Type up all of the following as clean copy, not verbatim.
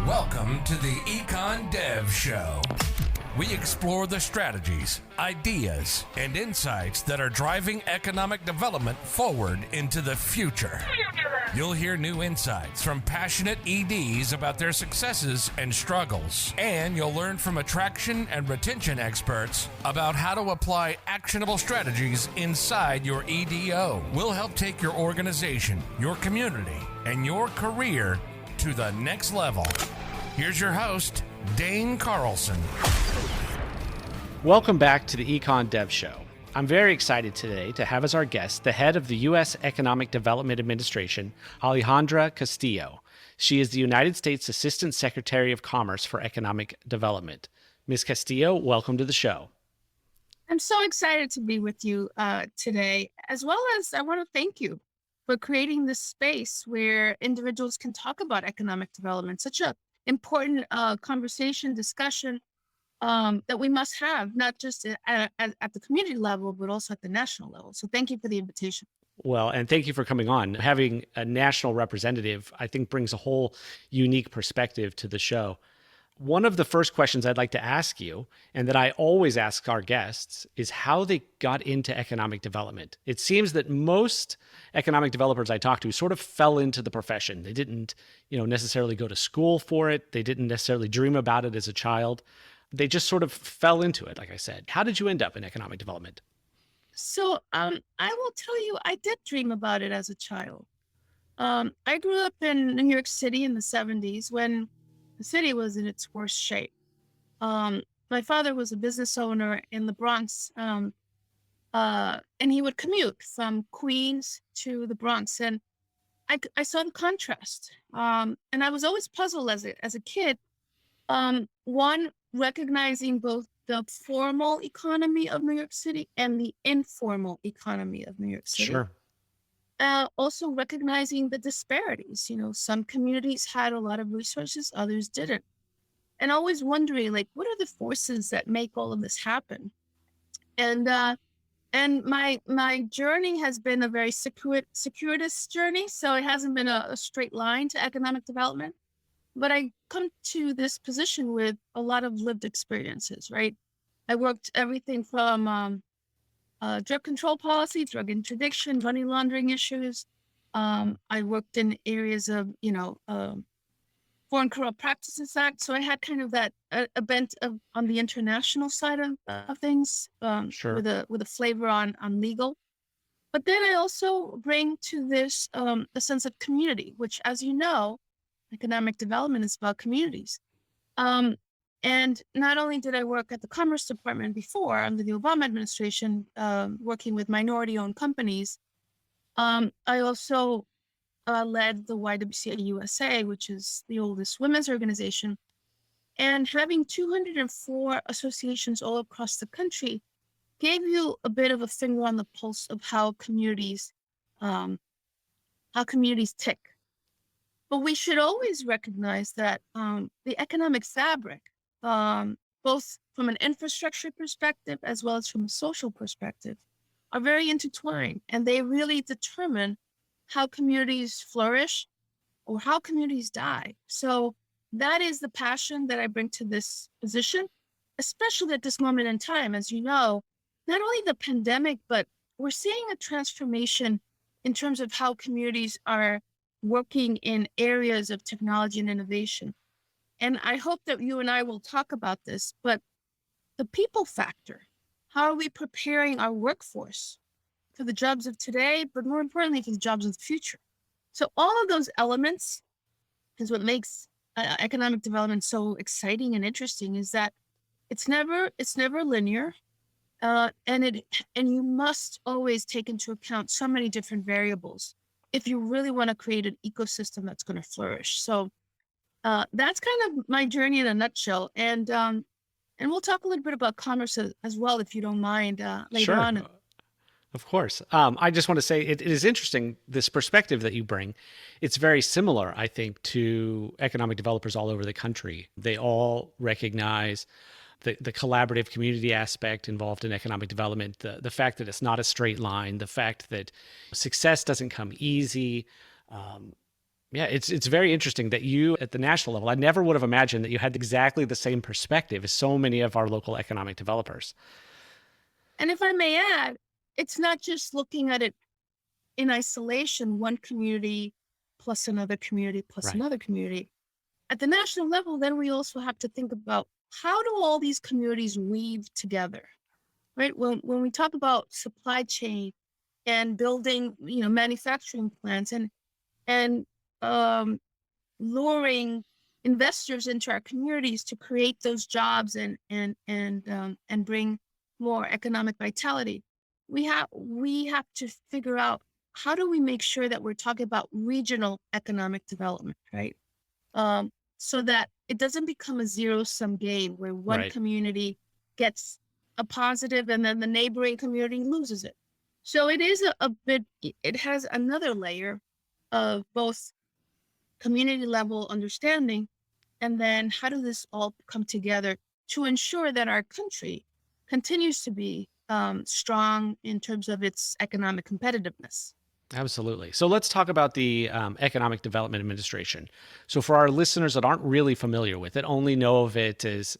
Welcome to the Econ Dev Show. We explore the strategies, ideas, and insights that are driving economic development forward into the future. You'll hear new insights from passionate EDs about their successes and struggles. And you'll learn from attraction and retention experts about how to apply actionable strategies inside your EDO. We'll help take your organization, your community, and your career to the next level. Here's your host, Dane Carlson. Welcome back to the Econ Dev Show. I'm very excited today to have as our guest the head of the U.S. Economic Development Administration, Alejandra Castillo. She is the United States Assistant Secretary of Commerce for Economic Development. Ms. Castillo, welcome to the show. I'm so excited to be with you today, as well as I want to thank you for creating this space where individuals can talk about economic development, such an important conversation, discussion that we must have, not just at the community level, but also at the national level. So thank you for the invitation. Well, and thank you for coming on. Having a national representative, I think, brings a whole unique perspective to the show. One of the first questions I'd like to ask you, and that I always ask our guests, is how they got into economic development. It seems that most economic developers I talk to sort of fell into the profession. They didn't, necessarily go to school for it. They didn't necessarily dream about it as a child. They just sort of fell into it, like I said. How did you end up in economic development? So I will tell you, I did dream about it as a child. I grew up in New York City in the 70s when the city was in its worst shape. My father was a business owner in the Bronx, and he would commute from Queens to the Bronx. And I saw the contrast. And I was always puzzled as a kid. One, recognizing both the formal economy of New York City and the informal economy of New York City. Sure. Also recognizing the disparities. Some communities had a lot of resources, others didn't. And always wondering, what are the forces that make all of this happen? And my journey has been a very circuitous journey. So it hasn't been a straight line to economic development. But I come to this position with a lot of lived experiences, right? I worked everything from drug control policy, drug interdiction, money laundering issues. I worked in areas of, Foreign Corrupt Practices Act. So I had kind of that a bent on the international side of things, Sure. with a flavor on legal. But then I also bring to this a sense of community, which, as you know, economic development is about communities. And not only did I work at the Commerce Department before, under the Obama administration, working with minority-owned companies, I also led the YWCA USA, which is the oldest women's organization. And having 204 associations all across the country gave you a bit of a finger on the pulse of how communities tick. But we should always recognize that the economic fabric, both from an infrastructure perspective as well as from a social perspective, are very intertwined, and they really determine how communities flourish or how communities die. So that is the passion that I bring to this position, especially at this moment in time. As you know, not only the pandemic, but we're seeing a transformation in terms of how communities are working in areas of technology and innovation. And I hope that you and I will talk about this, but the people factor, how are we preparing our workforce for the jobs of today, but more importantly, for the jobs of the future? So all of those elements is what makes economic development so exciting and interesting, is that it's never linear. And you must always take into account so many different variables if you really want to create an ecosystem that's going to flourish. So that's kind of my journey in a nutshell. And we'll talk a little bit about commerce as well, if you don't mind, later Sure. on. Of course. I just want to say it is interesting, this perspective that you bring. It's very similar, I think, to economic developers all over the country. They all recognize the collaborative community aspect involved in economic development, the fact that it's not a straight line, the fact that success doesn't come easy, Yeah, it's very interesting that you at the national level, I never would have imagined that you had exactly the same perspective as so many of our local economic developers. And if I may add, it's not just looking at it in isolation, one community plus another community plus Right. another community. At the national level, then we also have to think about how do all these communities weave together, right? When we talk about supply chain and building, manufacturing plants and um, luring investors into our communities to create those jobs and bring more economic vitality. We have to figure out how do we make sure that we're talking about regional economic development, right? Um, so that it doesn't become a zero-sum game where one Right. community gets a positive and then the neighboring community loses it. So it is a bit, it has another layer of both community level understanding, and then how does this all come together to ensure that our country continues to be strong in terms of its economic competitiveness. Absolutely. So let's talk about the Economic Development Administration. So for our listeners that aren't really familiar with it, only know of it as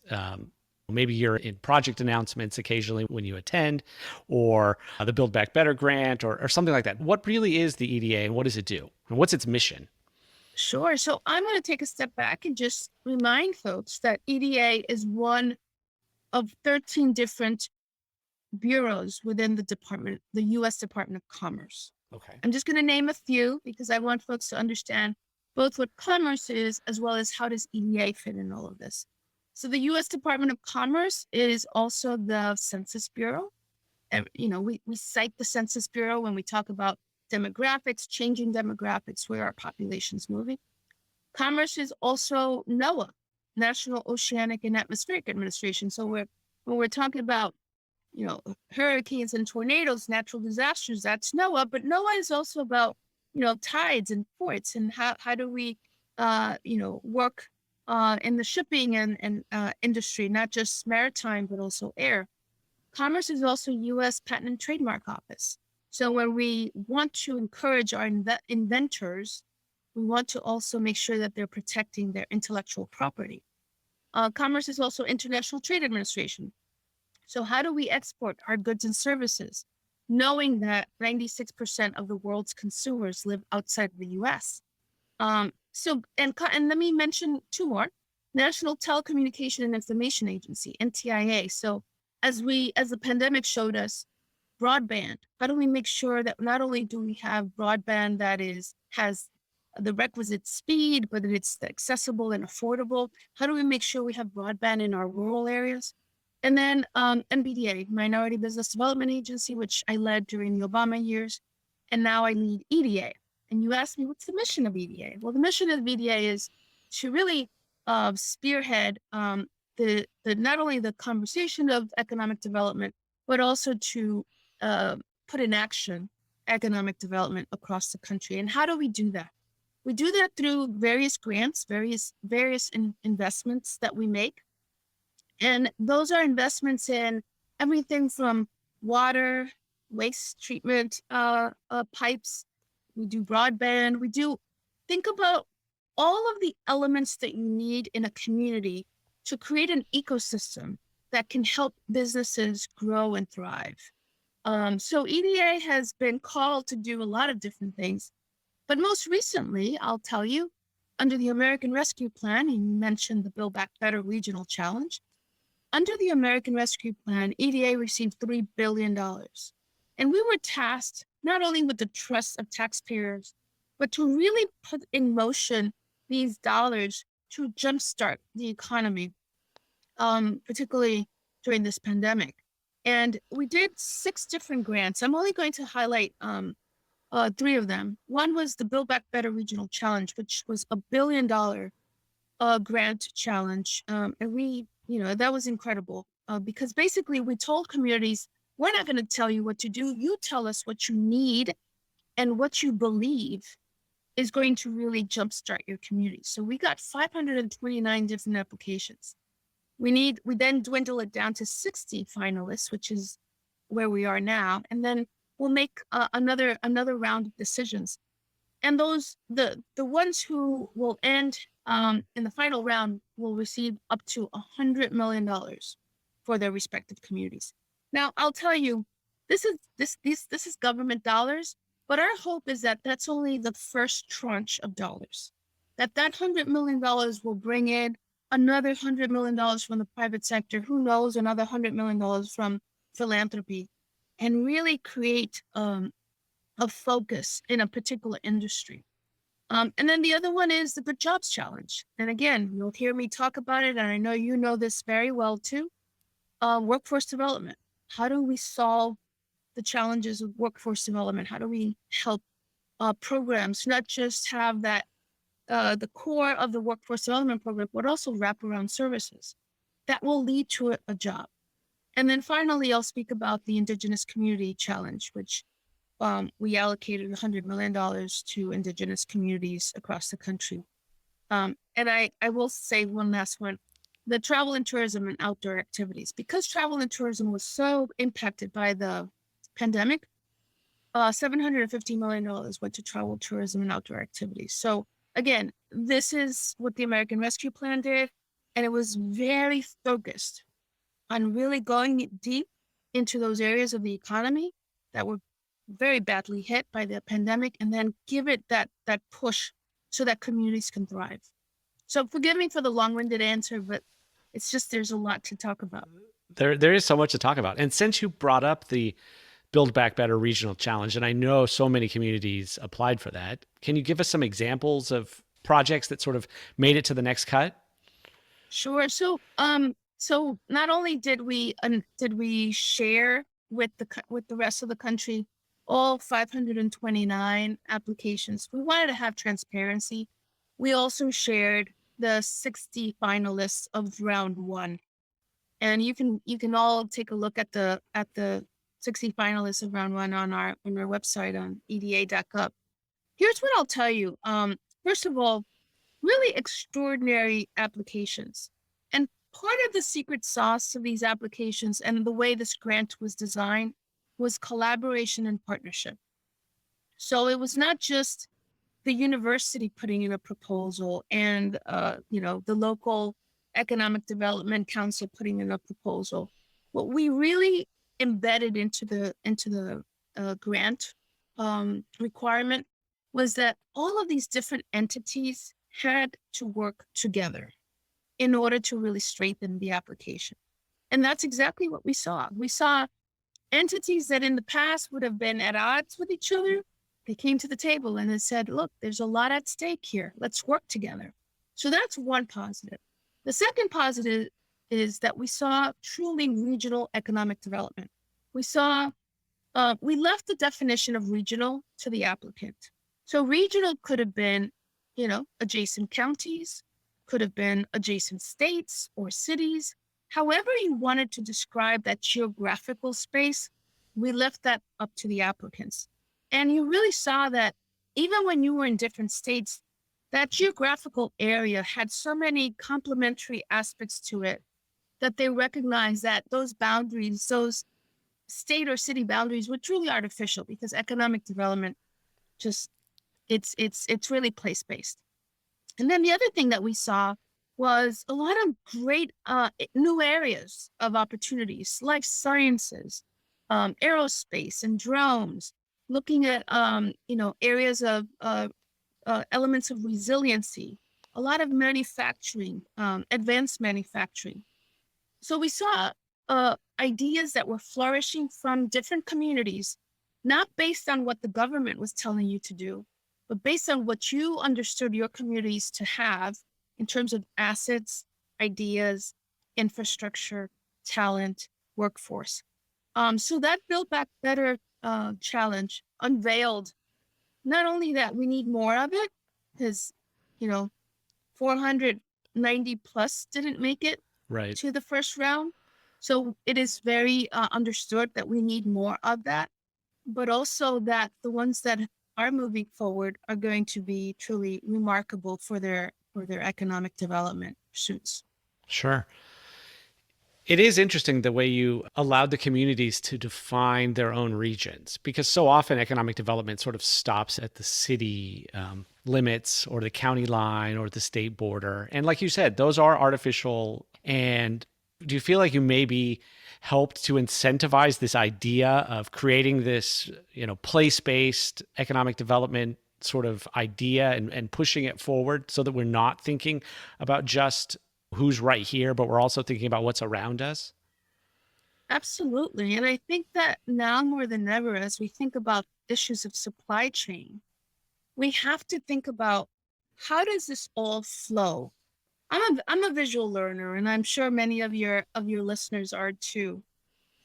maybe you're in project announcements occasionally when you attend, or the Build Back Better grant, or something like that. What really is the EDA and what does it do? And what's its mission? Sure. So I'm going to take a step back and just remind folks that EDA is one of 13 different bureaus within the U.S. Department of Commerce. Okay. I'm just going to name a few because I want folks to understand both what commerce is as well as how does EDA fit in all of this. So the U.S. Department of Commerce is also the Census Bureau. And, we cite the Census Bureau when we talk about demographics, changing demographics, where our population's moving. Commerce is also NOAA, National Oceanic and Atmospheric Administration. So when we're talking about hurricanes and tornadoes, natural disasters, that's NOAA. But NOAA is also about, tides and ports and how do we, work in the shipping and industry, not just maritime, but also air. Commerce is also U.S. Patent and Trademark Office. So when we want to encourage our inventors, we want to also make sure that they're protecting their intellectual property. Commerce is also International Trade Administration. So how do we export our goods and services, knowing that 96% of the world's consumers live outside of the U.S.? And let me mention two more: National Telecommunication and Information Agency, NTIA. So as the pandemic showed us, broadband. How do we make sure that not only do we have broadband that has the requisite speed, but that it's accessible and affordable? How do we make sure we have broadband in our rural areas? And then NBDA, Minority Business Development Agency, which I led during the Obama years, and now I lead EDA. And you asked me, what's the mission of EDA? Well, the mission of EDA is to really spearhead the not only the conversation of economic development, but also to put in action economic development across the country. And how do we do that? We do that through various grants, various investments that we make. And those are investments in everything from water, waste treatment, pipes. We do broadband. Think about all of the elements that you need in a community to create an ecosystem that can help businesses grow and thrive. So EDA has been called to do a lot of different things. But most recently, I'll tell you, under the American Rescue Plan, and you mentioned the Build Back Better Regional Challenge, under the American Rescue Plan, EDA received $3 billion. And we were tasked not only with the trust of taxpayers, but to really put in motion these dollars to jumpstart the economy, particularly during this pandemic. And we did 6 different grants. I'm only going to highlight 3 of them. One was the Build Back Better Regional Challenge, which was $1 billion grant challenge. And that was incredible because basically we told communities, we're not going to tell you what to do. You tell us what you need and what you believe is going to really jumpstart your community. So we got 529 different applications. We then dwindle it down to 60 finalists, which is where we are now. And then we'll make another round of decisions. And the ones who will end in the final round will receive up to $100 million for their respective communities. Now, I'll tell you, this is government dollars, but our hope is that that's only the first tranche of dollars. That $100 million will bring in another $100 million from the private sector. Who knows, another $100 million from philanthropy, and really create a focus in a particular industry. And then the other one is the Good Jobs Challenge. And again, you'll hear me talk about it, and I know you know this very well too. Workforce development. How do we solve the challenges of workforce development? How do we help programs not just have that the core of the workforce development program, but also wraparound services that will lead to a job? And then finally, I'll speak about the Indigenous Community Challenge, which we allocated $100 million to Indigenous communities across the country. And I will say one last one, the travel and tourism and outdoor activities. Because travel and tourism was so impacted by the pandemic, $750 million went to travel, tourism, and outdoor activities. So again, this is what the American Rescue Plan did, and it was very focused on really going deep into those areas of the economy that were very badly hit by the pandemic, and then give it that push so that communities can thrive. So forgive me for the long-winded answer, but it's just there's a lot to talk about. There is so much to talk about. And since you brought up the Build Back Better Regional Challenge, and I know so many communities applied for that, can you give us some examples of projects that sort of made it to the next cut? Sure. So not only did we share with the rest of the country all 529 applications, we wanted to have transparency. We also shared the 60 finalists of round one, and you can all take a look at the 60 finalists of round one on our website on eda.gov. Here's what I'll tell you. First of all, really extraordinary applications. And part of the secret sauce of these applications and the way this grant was designed was collaboration and partnership. So it was not just the university putting in a proposal and the local economic development council putting in a proposal. What we really embedded into the grant requirement was that all of these different entities had to work together in order to really strengthen the application. And that's exactly what we saw. We saw entities that in the past would have been at odds with each other. They came to the table and they said, look, there's a lot at stake here. Let's work together. So that's one positive. The second positive is that we saw truly regional economic development. We saw, we left the definition of regional to the applicant. So regional could have been, adjacent counties, could have been adjacent states or cities. However you wanted to describe that geographical space, we left that up to the applicants. And you really saw that even when you were in different states, that geographical area had so many complementary aspects to it that they recognized that those boundaries, those state or city boundaries were truly artificial, because economic development just, it's really place-based. And then the other thing that we saw was a lot of great new areas of opportunities, life sciences, aerospace and drones, looking at, areas of elements of resiliency, a lot of manufacturing, advanced manufacturing. So we saw ideas that were flourishing from different communities, not based on what the government was telling you to do, but based on what you understood your communities to have in terms of assets, ideas, infrastructure, talent, workforce. So that Build Back Better challenge unveiled not only that we need more of it, because 490 plus didn't make it to the first round. So it is very understood that we need more of that, but also that the ones that are moving forward are going to be truly remarkable for their economic development pursuits. Sure. It is interesting the way you allowed the communities to define their own regions, because so often economic development sort of stops at the city limits or the county line or the state border. And like you said, those are artificial. And do you feel like you maybe helped to incentivize this idea of creating this, place-based economic development sort of idea and pushing it forward so that we're not thinking about just who's right here, but we're also thinking about what's around us? Absolutely. And I think that now more than ever, as we think about issues of supply chain, we have to think about how does this all flow? I'm a visual learner, and I'm sure many of your listeners are too.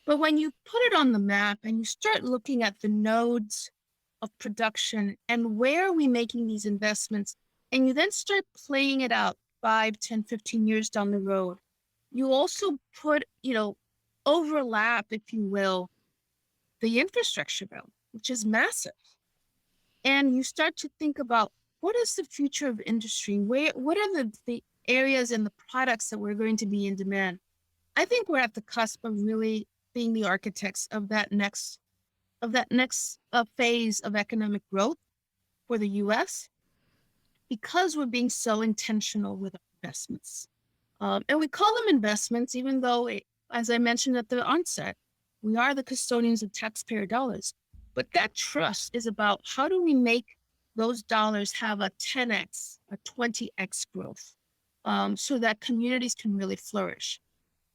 But when you put it on the map and you start looking at the nodes of production and where are we making these investments, and you then start playing it out 5, 10, 15 years down the road, you also put, overlap, if you will, the infrastructure bill, which is massive. And you start to think about what is the future of industry? What are the areas and the products that we're going to be in demand? I think we're at the cusp of really being the architects of that next phase of economic growth for the U.S. because we're being so intentional with our investments. And we call them investments, even though, as I mentioned at the onset, we are the custodians of taxpayer dollars. But that trust is about how do we make those dollars have a 10x, a 20x growth, so that communities can really flourish.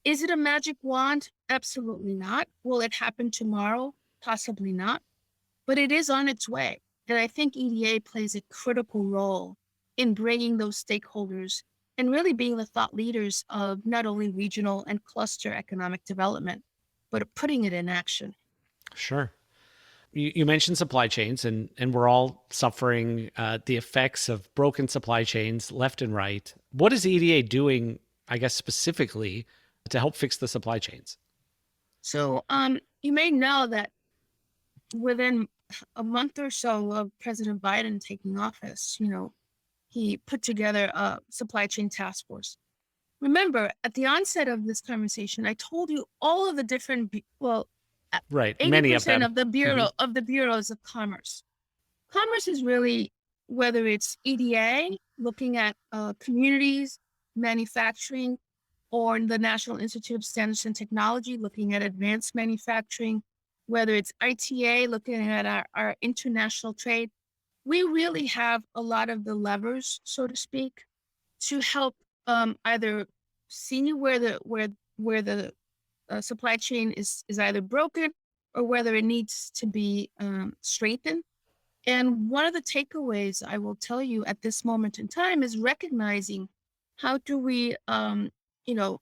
Is it a magic wand? Absolutely not. Will it happen tomorrow? Possibly not. But it is on its way. And I think EDA plays a critical role in bringing those stakeholders and really being the thought leaders of not only regional and cluster economic development, but putting it in action. Sure. You mentioned supply chains, and we're all suffering the effects of broken supply chains left and right. What is EDA doing, I guess, specifically to help fix the supply chains? So you may know that within a month or so of President Biden taking office, he put together a supply chain task force. Remember, at the onset of this conversation, I told you all of the different, well, Right. Many of 80% them. of the Hmm. bureaus of commerce. Commerce is really, whether it's EDA, looking at communities, manufacturing, or the National Institute of Standards and Technology, looking at advanced manufacturing, whether it's ITA, looking at our international trade. We really have a lot of the levers, so to speak, to help either see where the supply chain is either broken or whether it needs to be strengthened. And one of the takeaways I will tell you at this moment in time is recognizing how do we, you know,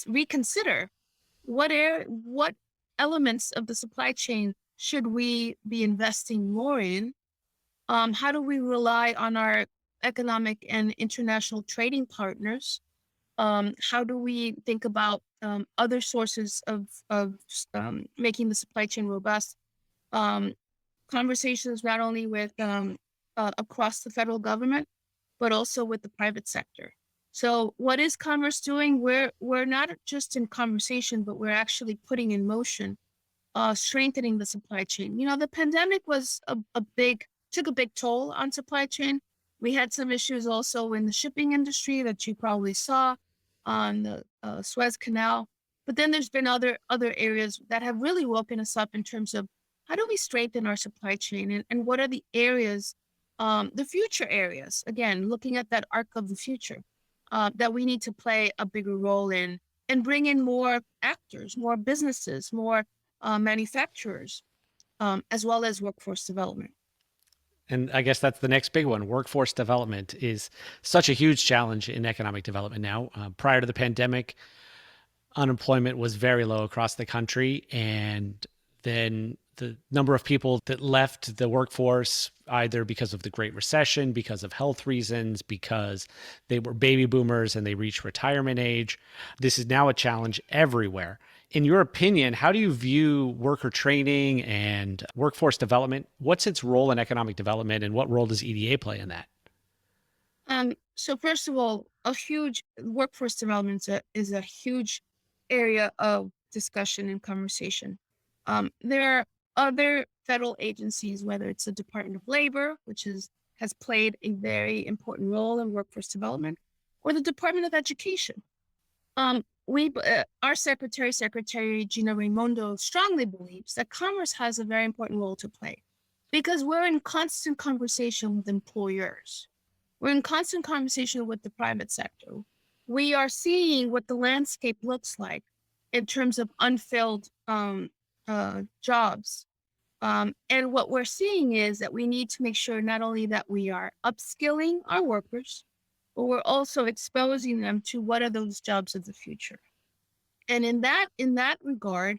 reconsider what elements of the supply chain should we be investing more in? How do we rely on our economic and international trading partners? How do we think about other sources of making the supply chain robust? Um, Conversations not only with across the federal government, but also with the private sector. So, what is Commerce doing? We're not just in conversation, but we're actually putting in motion strengthening the supply chain. The pandemic was took a big toll on supply chain. We had some issues also in the shipping industry that you probably saw on the Suez Canal. But then there's been other areas that have really woken us up in terms of how do we strengthen our supply chain and what are the areas, the future areas, again, looking at that arc of the future that we need to play a bigger role in and bring in more actors, more businesses, more manufacturers, as well as workforce development. And I guess that's the next big one. Workforce development is such a huge challenge in economic development now. Prior to the pandemic, unemployment was very low across the country. And then the number of people that left the workforce, either because of the Great Recession, because of health reasons, because they were baby boomers and they reached retirement age. This is now a challenge everywhere. In your opinion, how do you view worker training and workforce development? What's its role in economic development, and what role does EDA play in that? So first of all, a huge workforce development is a huge area of discussion and conversation. There are other federal agencies, whether it's the Department of Labor, which has played a very important role in workforce development, or the Department of Education. Our Secretary Gina Raimondo, strongly believes that commerce has a very important role to play because we're in constant conversation with employers. We're in constant conversation with the private sector. We are seeing what the landscape looks like in terms of unfilled jobs. And what we're seeing is that we need to make sure not only that we are upskilling our workers, but we're also exposing them to what are those jobs of the future. And in that regard,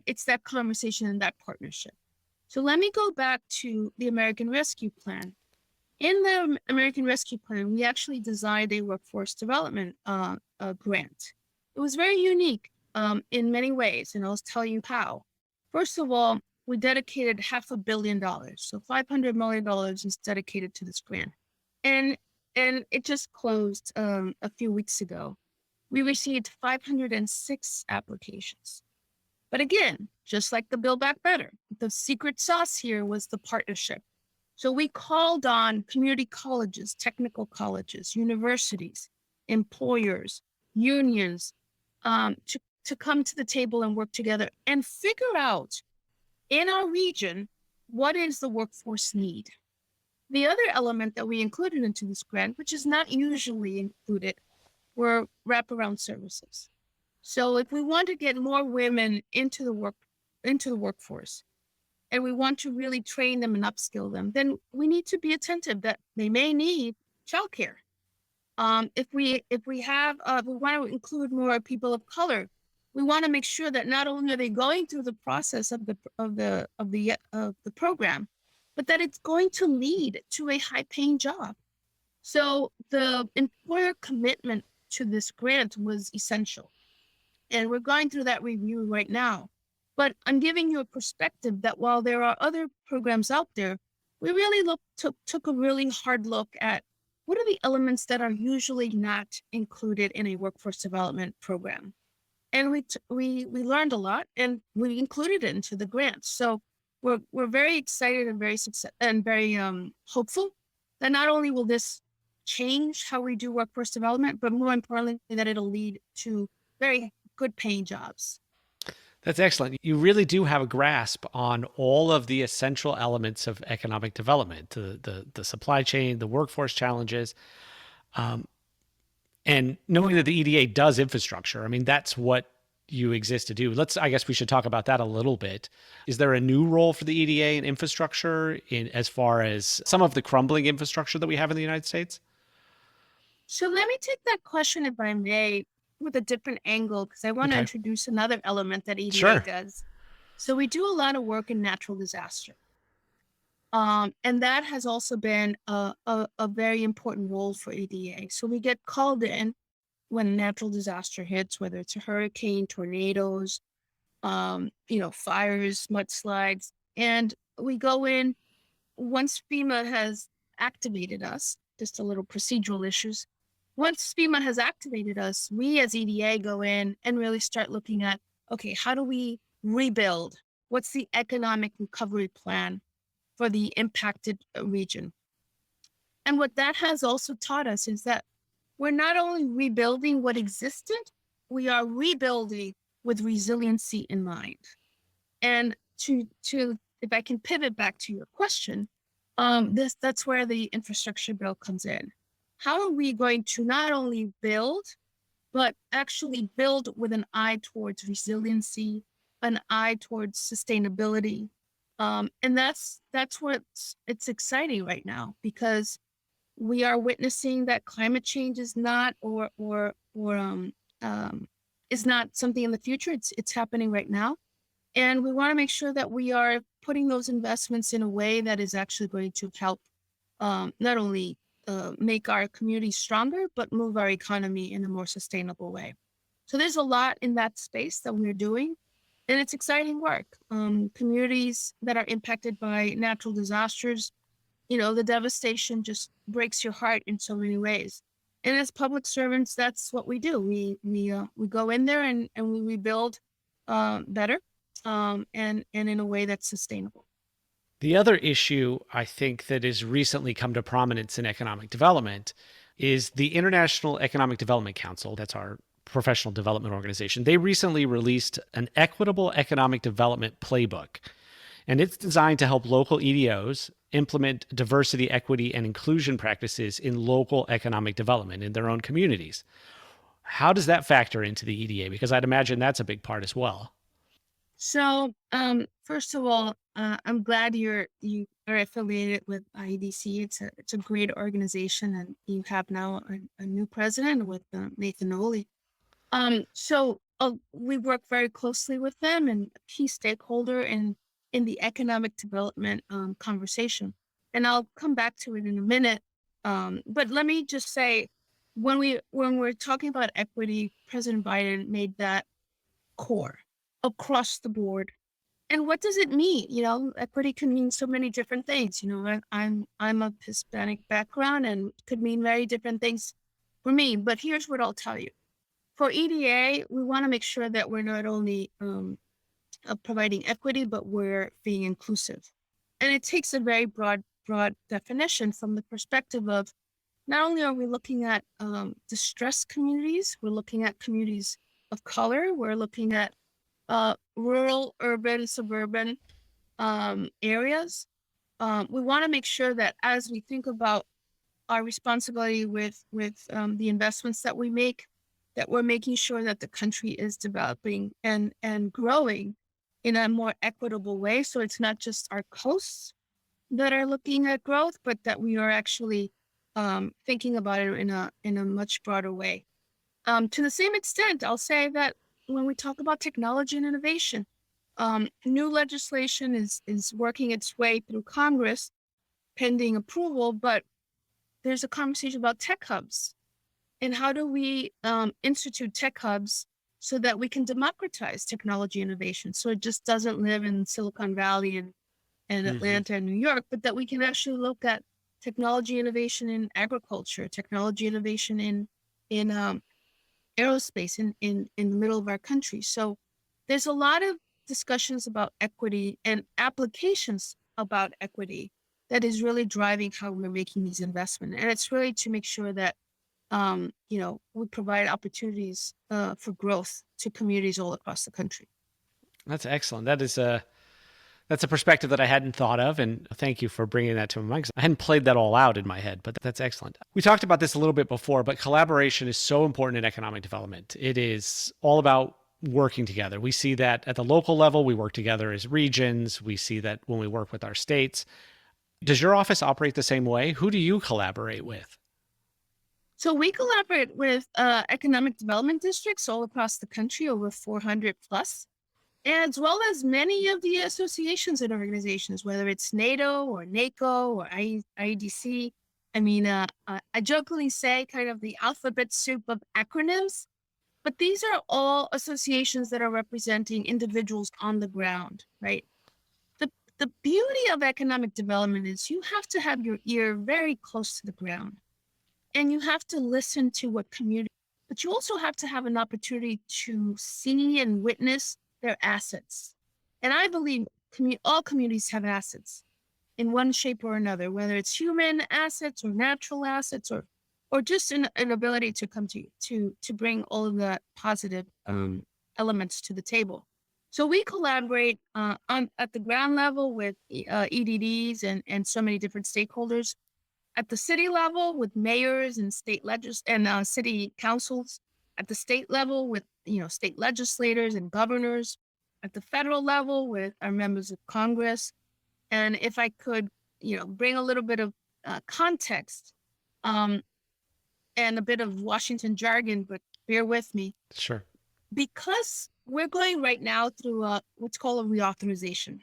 it's that conversation and that partnership. So let me go back to the American Rescue Plan. In the American Rescue Plan, we actually designed a workforce development grant. It was very unique in many ways, and I'll tell you how. First of all, we dedicated $500 million. So $500 million is dedicated to this grant. And it just closed a few weeks ago. We received 506 applications. But again, just like the Build Back Better, the secret sauce here was the partnership. So we called on community colleges, technical colleges, universities, employers, unions, to come to the table and work together and figure out in our region, what is the workforce need? The other element that we included into this grant, which is not usually included, were wraparound services. So if we want to get more women into the workforce, and we want to really train them and upskill them, then we need to be attentive that they may need childcare. If we want to include more people of color, we want to make sure that not only are they going through the process of the program, but that it's going to lead to a high-paying job. So the employer commitment to this grant was essential, and we're going through that review right now. But I'm giving you a perspective that while there are other programs out there, we really took a really hard look at what are the elements that are usually not included in a workforce development program. And we learned a lot, and we included it into the grant. So we're very excited and very hopeful that not only will this change how we do workforce development, but more importantly, that it'll lead to very good paying jobs. That's excellent. You really do have a grasp on all of the essential elements of economic development, the supply chain, the workforce challenges, and knowing that the EDA does infrastructure. I mean, that's what you exist to do. I guess we should talk about that a little bit. Is there a new role for the EDA in infrastructure as far as some of the crumbling infrastructure that we have in the United States? So let me take that question, if I may, with a different angle, because I want to introduce another element that EDA does. So we do a lot of work in natural disaster. And that has also been a very important role for EDA. So we get called in when a natural disaster hits, whether it's a hurricane, tornadoes, fires, mudslides, and we go in once FEMA has activated us, just a little procedural issues. Once FEMA has activated us, we as EDA go in and really start looking at, okay, how do we rebuild? What's the economic recovery plan for the impacted region? And what that has also taught us is that we're not only rebuilding what existed, we are rebuilding with resiliency in mind. And to if I can pivot back to your question, that's where the infrastructure bill comes in. How are we going to not only build, but actually build with an eye towards resiliency, an eye towards sustainability? And that's it's exciting right now, because we are witnessing that climate change is not is not something in the future. It's happening right now. And we want to make sure that we are putting those investments in a way that is actually going to help not only make our community stronger, but move our economy in a more sustainable way. So there's a lot in that space that we're doing, and it's exciting work. Communities that are impacted by natural disasters, the devastation just breaks your heart in so many ways. And as public servants, that's what we do. We go in there and we rebuild better and in a way that's sustainable. The other issue I think that has recently come to prominence in economic development is the International Economic Development Council. That's our professional development organization. They recently released an equitable economic development playbook, and it's designed to help local EDOs implement diversity, equity, and inclusion practices in local economic development in their own communities. How does that factor into the EDA? Because I'd imagine that's a big part as well. So, first of all, I'm glad you are affiliated with IEDC. It's a great organization, and you have now a new president with Nathan Oley. So we work very closely with them and a key stakeholder in the economic development conversation. And I'll come back to it in a minute. But let me just say, when we're talking about equity, President Biden made that core across the board. And what does it mean? Equity can mean so many different things. I'm of Hispanic background, and it could mean very different things for me. But here's what I'll tell you. For EDA, we want to make sure that we're not only providing equity, but we're being inclusive. And it takes a very broad definition from the perspective of not only are we looking at distressed communities, we're looking at communities of color, we're looking at rural, urban, suburban areas. We want to make sure that as we think about our responsibility with the investments that we make, that we're making sure that the country is developing and growing in a more equitable way. So it's not just our coasts that are looking at growth, but that we are actually thinking about it in a much broader way. To the same extent, I'll say that when we talk about technology and innovation, new legislation is working its way through Congress pending approval, but there's a conversation about tech hubs. And how do we institute tech hubs so that we can democratize technology innovation? So it just doesn't live in Silicon Valley and Atlanta and New York, but that we can actually look at technology innovation in agriculture, technology innovation in aerospace in the middle of our country. So there's a lot of discussions about equity and applications about equity that is really driving how we're making these investments. And it's really to make sure that we provide opportunities for growth to communities all across the country. That's excellent. That's a perspective that I hadn't thought of, and thank you for bringing that to my mind, because I hadn't played that all out in my head, but that's excellent. We talked about this a little bit before, but collaboration is so important in economic development. It is all about working together. We see that at the local level, we work together as regions. We see that when we work with our states. Does your office operate the same way? Who do you collaborate with? So we collaborate with economic development districts all across the country, over 400 plus, as well as many of the associations and organizations, whether it's NATO or NACO or IEDC. I mean, I jokingly say kind of the alphabet soup of acronyms, but these are all associations that are representing individuals on the ground, right? The beauty of economic development is you have to have your ear very close to the ground. And you have to listen to what community, but you also have to have an opportunity to see and witness their assets. And I believe all communities have assets in one shape or another, whether it's human assets or natural assets or just an ability to come to bring all of the positive elements to the table. So we collaborate at the ground level with EDDs and so many different stakeholders. At the city level with mayors and state and city councils, at the state level with state legislators and governors, at the federal level with our members of Congress. And if I could, bring a little bit of context and a bit of Washington jargon, but bear with me. Sure. Because we're going right now through what's called a reauthorization.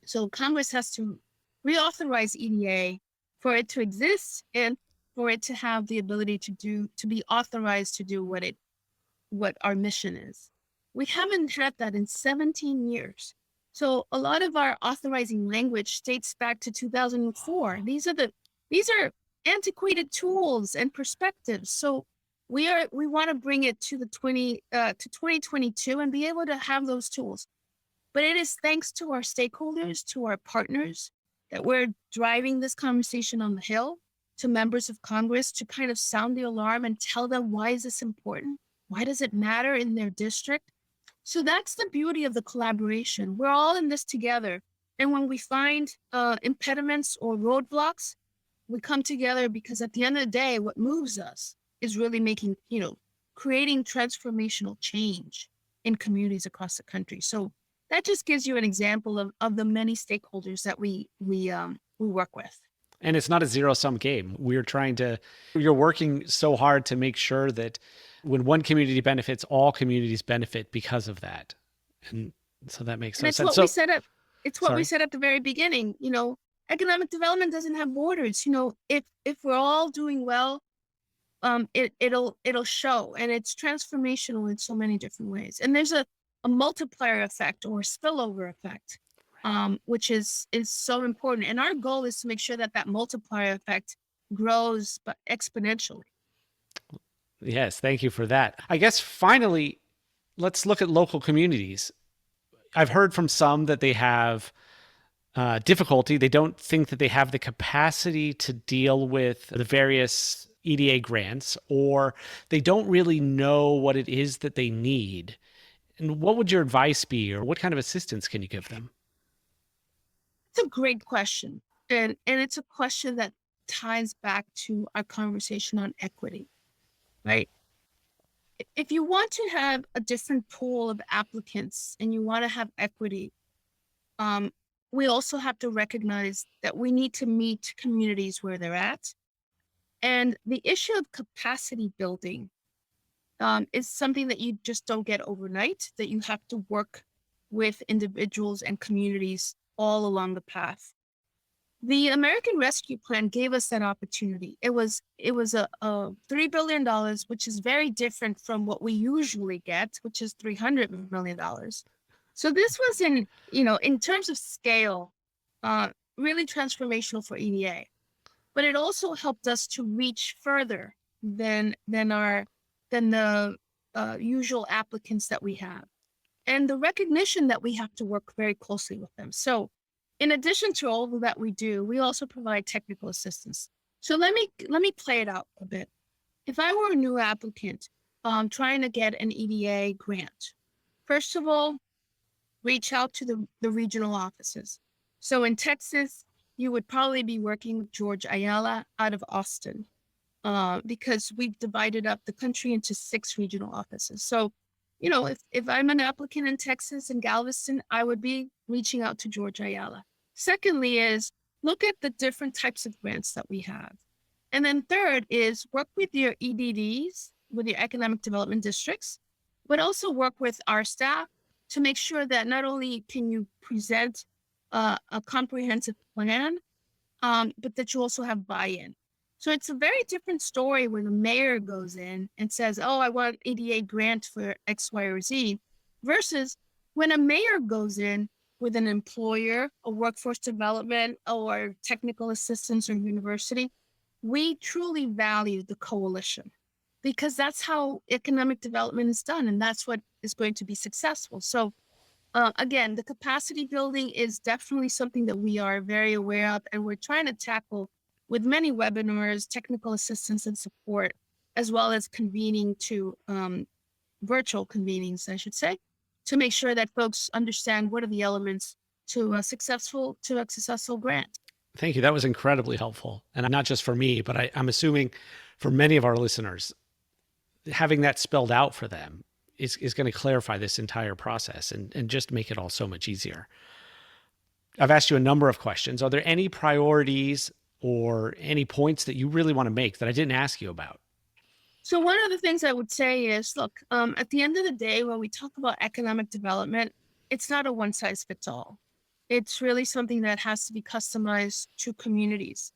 So Congress has to reauthorize EDA for it to exist and for it to have the ability to be authorized to do what our mission is. We haven't had that in 17 years. So a lot of our authorizing language dates back to 2004. These are antiquated tools and perspectives. So we want to bring it to the 2022 and be able to have those tools. But it is thanks to our stakeholders, to our partners, that we're driving this conversation on the Hill, to members of Congress, to kind of sound the alarm and tell them, why is this important? Why does it matter in their district? So that's the beauty of the collaboration. We're all in this together. And when we find impediments or roadblocks, we come together, because at the end of the day, what moves us is really making, creating transformational change in communities across the country. So that just gives you an example of the many stakeholders that we work with. And it's not a zero-sum game. You're working so hard to make sure that when one community benefits, all communities benefit because of that. And so that makes sense. It's what we said at the very beginning. Economic development doesn't have borders. If we're all doing well, it'll show, and it's transformational in so many different ways. And there's a multiplier effect or spillover effect, which is so important. And our goal is to make sure that multiplier effect grows, but exponentially. Yes, thank you for that. I guess finally, let's look at local communities. I've heard from some that they have difficulty. They don't think that they have the capacity to deal with the various EDA grants, or they don't really know what it is that they need. And what would your advice be, or what kind of assistance can you give them? It's a great question. And it's a question that ties back to our conversation on equity, right? If you want to have a different pool of applicants and you want to have equity, we also have to recognize that we need to meet communities where they're at. And the issue of capacity building is something that you just don't get overnight, that you have to work with individuals and communities all along the path. The American Rescue Plan gave us that opportunity. It was a $3 billion, which is very different from what we usually get, which is $300 million. So this was in terms of scale, really transformational for EDA. But it also helped us to reach further than the usual applicants that we have, and the recognition that we have to work very closely with them. So in addition to all of that we do, we also provide technical assistance. So let me play it out a bit. If I were a new applicant trying to get an EDA grant, first of all, reach out to the regional offices. So in Texas, you would probably be working with George Ayala out of Austin, because we've divided up the country into 6 regional offices. So, if I'm an applicant in Texas and Galveston, I would be reaching out to George Ayala. Secondly is look at the different types of grants that we have. And then third is work with your EDDs, with your economic development districts, but also work with our staff to make sure that not only can you present a comprehensive plan, but that you also have buy-in. So it's a very different story when the mayor goes in and says, oh, I want EDA grant for X, Y, or Z, versus when a mayor goes in with an employer, a workforce development, or technical assistance or university. We truly value the coalition, because that's how economic development is done, and that's what is going to be successful. So again, the capacity building is definitely something that we are very aware of, and we're trying to tackle with many webinars, technical assistance and support, as well as convening to virtual convenings, I should say, to make sure that folks understand what are the elements to a successful grant. Thank you. That was incredibly helpful. And not just for me, but I'm assuming for many of our listeners, having that spelled out for them is going to clarify this entire process and just make it all so much easier. I've asked you a number of questions. Are there any priorities or any points that you really want to make that I didn't ask you about? So one of the things I would say is, look, at the end of the day, when we talk about economic development, it's not a one size fits all. It's really something that has to be customized to communities.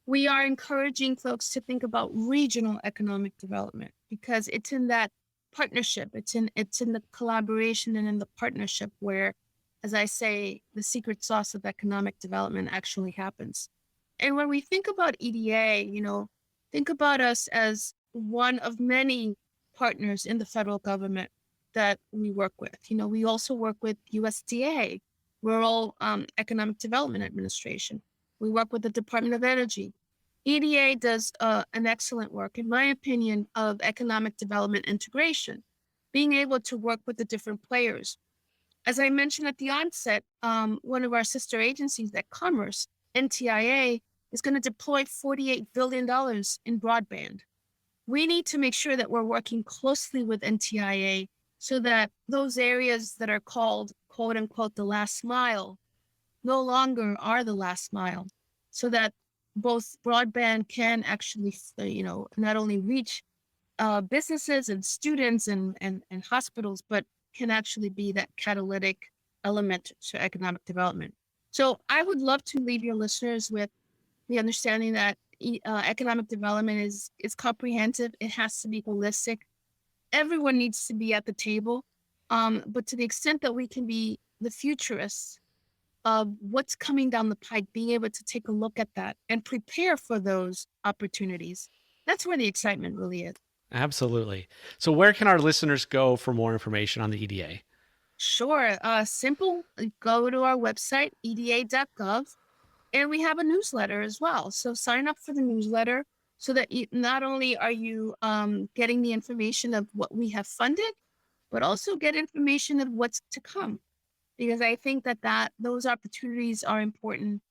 We are encouraging folks to think about regional economic development, because it's in that partnership, it's in the collaboration and in the partnership where, as I say, the secret sauce of economic development actually happens. And when we think about EDA, think about us as one of many partners in the federal government that we work with. We also work with USDA, Rural Economic Development Administration. We work with the Department of Energy. EDA does an excellent work, in my opinion, of economic development integration, being able to work with the different players. As I mentioned at the onset, one of our sister agencies at Commerce, NTIA, is going to deploy $48 billion in broadband. We need to make sure that we're working closely with NTIA so that those areas that are called, quote unquote, the last mile, no longer are the last mile, so that both broadband can actually, not only reach businesses and students and hospitals, but can actually be that catalytic element to economic development. So I would love to leave your listeners with the understanding that economic development is comprehensive. It has to be holistic. Everyone needs to be at the table. But to the extent that we can be the futurists of what's coming down the pike, being able to take a look at that and prepare for those opportunities, that's where the excitement really is. Absolutely. So where can our listeners go for more information on the EDA? Sure. Simple. Go to our website, eda.gov, and we have a newsletter as well. So sign up for the newsletter so that not only are you getting the information of what we have funded, but also get information of what's to come. Because I think that those opportunities are important,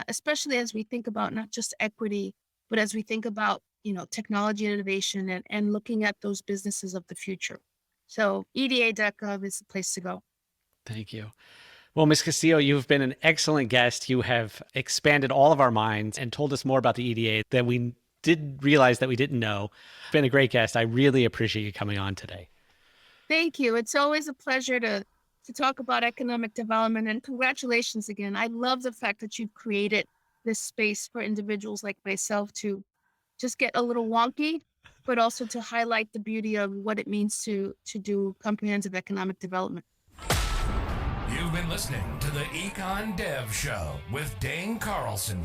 especially as we think about not just equity, but as we think about technology innovation and looking at those businesses of the future. So eda.gov is the place to go. Thank you. Well, Ms. Castillo, you've been an excellent guest. You have expanded all of our minds and told us more about the EDA than we did realize that we didn't know. You've been a great guest. I really appreciate you coming on today. Thank you. It's always a pleasure to talk about economic development, and congratulations again. I love the fact that you've created this space for individuals like myself to just get a little wonky, but also to highlight the beauty of what it means to do comprehensive economic development. You've been listening to the Econ Dev Show with Dane Carlson.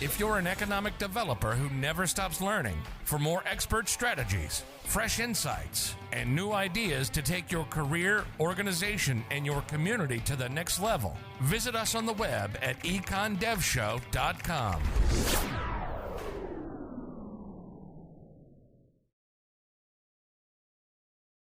If you're an economic developer who never stops learning, for more expert strategies, fresh insights, and new ideas to take your career, organization, and your community to the next level, visit us on the web at econdevshow.com.